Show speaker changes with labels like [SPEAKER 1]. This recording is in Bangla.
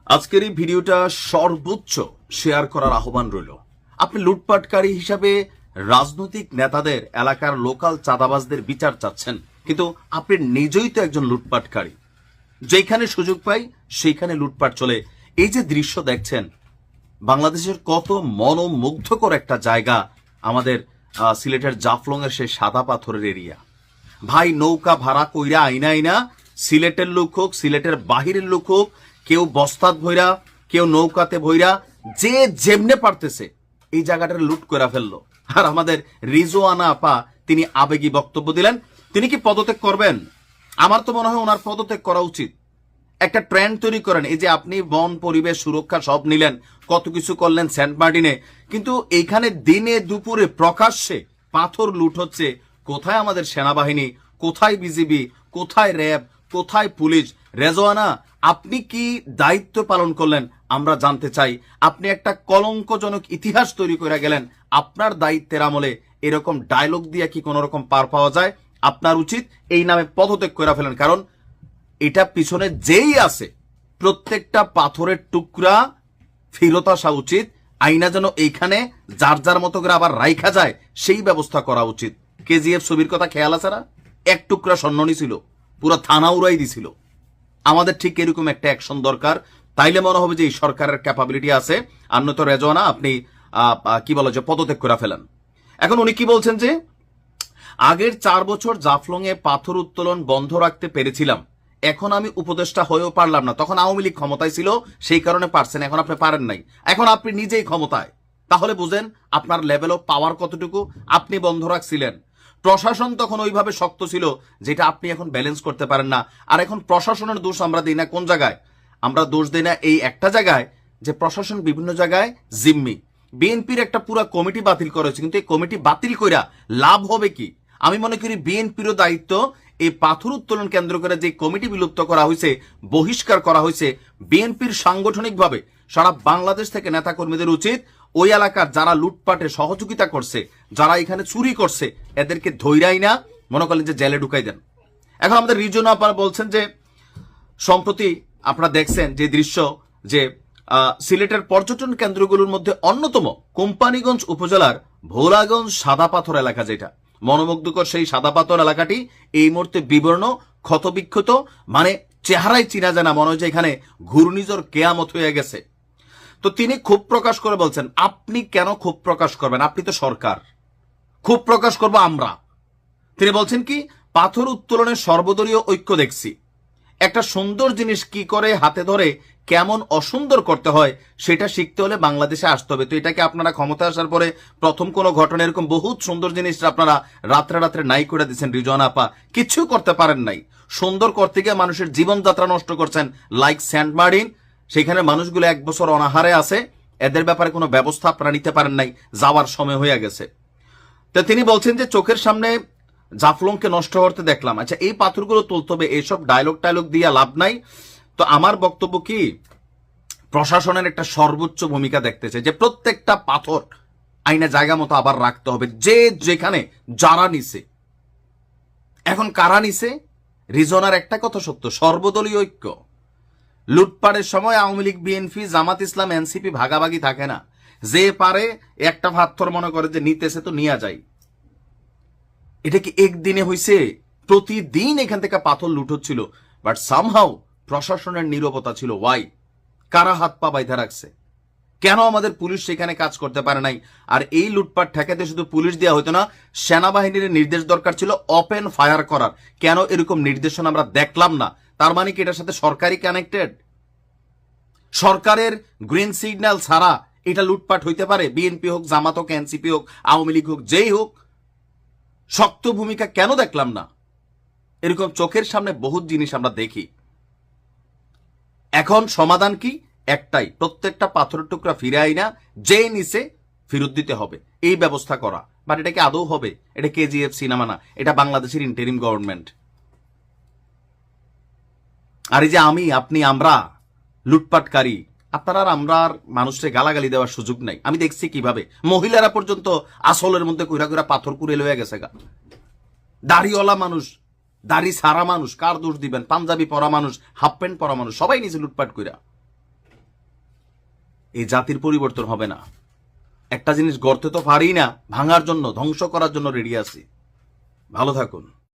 [SPEAKER 1] আজকের এই ভিডিওটা সর্বোচ্চ শেয়ার করার আহ্বান রইল। আপনি লুটপাটকারী হিসাবে রাজনৈতিক নেতাদের, এলাকার লোকাল চাঁদাবাজদের বিচার চাচ্ছেন, কিন্তু আপনি নিজেই তো একজন লুটপাটকারী। যেখানে সুযোগ পাই সেইখানে লুটপাট চলে। এই যে দৃশ্য দেখছেন, বাংলাদেশের কত মনোমুগ্ধকর একটা জায়গা আমাদের সিলেটের জাফলং এর সেই সাদা পাথরের এরিয়া। ভাই, নৌকা ভাড়া কইরা আইনা আইনা সিলেটের লোক হোক, সিলেটের বাহিরের লোক হোক, কেউ বস্তাত ভৈরা, কেউ নৌকাতে ভৈরা, যে যেমনে পারতেছে এই জায়গাটা লুট করে ফেললো। আর আমাদের রিজওয়ানা আপা তিনি আবেগী বক্তব্য দিলেন। তিনি কি পদত্যাগ করবেন? আমার তো মনে হয় ওনার পদত্যাগ করা উচিত। একটা ট্রেন্ড তৈরি করেন। এই যে আপনি বন, পরিবেশ, সুরক্ষা সব নিলেন, কত কিছু করলেন সেন্ট মার্টিনে, কিন্তু এইখানে দিনে দুপুরে প্রকাশ্যে পাথর লুট হচ্ছে। কোথায় আমাদের সেনাবাহিনী, কোথায় বিজিবি, কোথায় র্যাব, কোথায় পুলিশ? রেজওয়ানা, আপনি কি দায়িত্ব পালন করলেন আমরা জানতে চাই। আপনি একটা কলঙ্কজনক ইতিহাস তৈরি করে গেলেন। আপনার দায়িত্বের আমলে এরকম ডায়লগ দিয়ে কি কোন রকম পার পাওয়া যায়? আপনার উচিত এই নামে পদত্যাগ করে ফেলেন। কারণ এটা পিছনে যেই আছে প্রত্যেকটা পাথরের টুকরা ফেরত আসা উচিত। আইনা যেন এইখানে যার যার মতো করে আবার রাইখা যায় সেই ব্যবস্থা করা উচিত। কেজিএফ ছবির কথা খেয়াল আছে না? এক টুকরা স্বর্ণ নিছিল, পুরো থানা উড়াই দিছিল। আমাদের ঠিক এরকম একটা অ্যাকশন দরকার। তাইলে মনে হবে যে এই সরকারের ক্যাপাবিলিটি আছে। আর নয়তো রেজওয়ানা আপনি কি বলে যে পদত্যাগ করে ফেলেন। এখন উনি কি বলছেন যে আগের 4 বছর জাফলং এ পাথর উত্তোলন বন্ধ রাখতে পেরেছিলাম, এখন আমি উপদেষ্টা হয়েও পারলাম না। তখন আওয়ামী লীগ ক্ষমতায় ছিল, সেই কারণে পারছেন, এখন আপনি পারেন নাই। এখন আপনি নিজেই ক্ষমতায়, তাহলে বুঝেন আপনার লেভেল অফ পাওয়ার কতটুকু। আপনি বন্ধ রাখছিলেন, প্রশাসন তখন ওইভাবে শক্ত ছিল যেটা আপনি এখন ব্যালেন্স করতে পারেন না। আর এখন প্রশাসনের দোষ আমরা দিই না কোন জায়গায়? আমরা দোষ দিই না এই একটা জায়গায় যে প্রশাসন বিভিন্ন জায়গায় জিম্মি। বিএনপির একটা পুরো কমিটি বাতিল করেছে, কিন্তু এই কমিটি বাতিল কইরা লাভ হবে কি? আমি মনে করি বিএনপিরও দায়িত্ব এই পাথর উত্তোলন কেন্দ্র করে যে কমিটি বিলুপ্ত করা হয়েছে, বহিষ্কার করা হয়েছে, বিএনপির সাংগঠনিকভাবে সারা বাংলাদেশ থেকে নেতাকর্মীদের উচিত ওই এলাকার যারা লুটপাটে সহযোগিতা করছে, যারা এখানে চুরি করছে, এদেরকে ধৈরাই না মনে করলেন যে জেলে ঢুকাই দেন। এখন আমাদের রিজন আপনারা বলছেন যে সম্প্রতি আপনারা দেখছেন যে দৃশ্য, যে সিলেটের পর্যটন কেন্দ্রগুলোর মধ্যে অন্যতম কোম্পানিগঞ্জ উপজেলার ভোলাগঞ্জ সাদা পাথর এলাকা, যেটা মনোমুগ্ধকর সেই সাদা পাথর এলাকাটি এই মুহূর্তে বিবর্ণ, ক্ষতবিক্ষত, মানে চেহারায় চিনা যায় না, মনে হয় যে এখানে ঘূর্ণিঝড় কেয়ামত হয়ে গেছে। তো তিনি ক্ষোভ প্রকাশ করে বলছেন, আপনি কেন ক্ষোভ প্রকাশ করবেন? আপনি তো সরকার, ক্ষোভ প্রকাশ করবো আমরা। তিনি বলছেন কি, পাথর উত্তোলনের সর্বদলীয় ঐক্য দেখছি। একটা সুন্দর জিনিস কি করে হাতে ধরে কেমন অসুন্দর করতে হয় সেটা শিখতে হলে বাংলাদেশে আসতে হবে। তো এটাকে আপনারা ক্ষমতা আসার পরে প্রথম কোন ঘটনা এরকম বহুত সুন্দর জিনিস আপনারা রাত্রে রাত্রে নাই করে দিচ্ছেন। রিজওয়ানা আপা কিছু করতে পারেন নাই। সুন্দর করতে গিয়ে মানুষের জীবনযাত্রা নষ্ট করছেন, লাইক সেন্ট মার্টিন। সেখানে মানুষগুলো 1 বছর অনাহারে আছে, এদের ব্যাপারে কোনো ব্যবস্থা আপনারা নিতে পারেন নাই, যাওয়ার সময় হয়ে গেছে। তো তিনি বলছেন যে চোখের সামনে জাফলংকে নষ্ট করতে দেখলাম। আচ্ছা, এই পাথরগুলো তুলতে হবে, এইসব ডায়লগ টায়লগ দিয়ে লাভ নাই। তো আমার বক্তব্য কি, প্রশাসনের একটা সর্বোচ্চ ভূমিকা দেখতেছে যে প্রত্যেকটা পাথর আইনা জায়গা মতো আবার রাখতে হবে, যে যেখানে যারা নিছে। এখন কারা নিছে? রিজনার একটা কথা সত্য, সর্বদলীয় ঐক্য। লুটপাটের সময় আওয়ামী লীগ, বিএনপি, জামাত ইসলাম, এনসিপি ভাগাভাগি থাকে না। যে পারে একটা পাথর মনে করে যে নিতেছে তো নিয়ে যায়। এটা কি একদিনে হইছে? প্রতিদিন এখান থেকে পাথর লুট হচ্ছিল, বাট সামহাউ প্রশাসনের নীরবতা ছিল। ওয়াই? কারা হাত পা বাইধা রাখছে? কেন আমাদের পুলিশ সেখানে কাজ করতে পারে নাই? আর এই লুটপাট ঠেকাতে শুধু পুলিশ দেওয়া হতো না, সেনাবাহিনীর নির্দেশ দরকার ছিল ওপেন ফায়ার করার। কেন এরকম নির্দেশনা আমরা দেখলাম না? তার মানে কি এটার সাথে সরকারি কানেক্টেড? সরকারের গ্রিন সিগন্যাল ছাড়া এটা লুটপাট হইতে পারে? বিএনপি হোক, জামাত হোক, এনসিপি হোক, আওয়ামী লীগ হোক, যেই হোক, শক্ত ভূমিকা কেন দেখলাম না? এরকম চোখের সামনে বহুত জিনিস আমরা দেখি। এখন সমাধান কি? একটাই, প্রত্যেকটা পাথরের টুকরা ফিরে আইনা যেই নিচে ফেরত দিতে হবে, এই ব্যবস্থা করা। বাট এটা কি আদৌ হবে? এটা কেজিএফ সিনেমা না, এটা বাংলাদেশের ইন্টারিম গভর্নমেন্ট। আর এই যে আমি, আপনি, আমরা লুটপাটকারী, আপনারা আর আমরা আর মানুষকে গালাগালি দেওয়ার সুযোগ নাই। আমি দেখছি কিভাবে মহিলারা পর্যন্ত আসলের মধ্যে কইরা কইরা পাথর কুড়ে লয়ে গেছে গা। দাড়িওয়ালা মানুষ, দাড়ি সারা মানুষ, কার দোষ দিবেন? পাঞ্জাবি পরা মানুষ, হাফ প্যান্ট পরা মানুষ, সবাই নিজে লুটপাট কইরা। এই জাতির পরিবর্তন হবে না। একটা জিনিস গড়তে তো পারি না, ভাঙার জন্য, ধ্বংস করার জন্য রেডি আছি। ভালো থাকুন।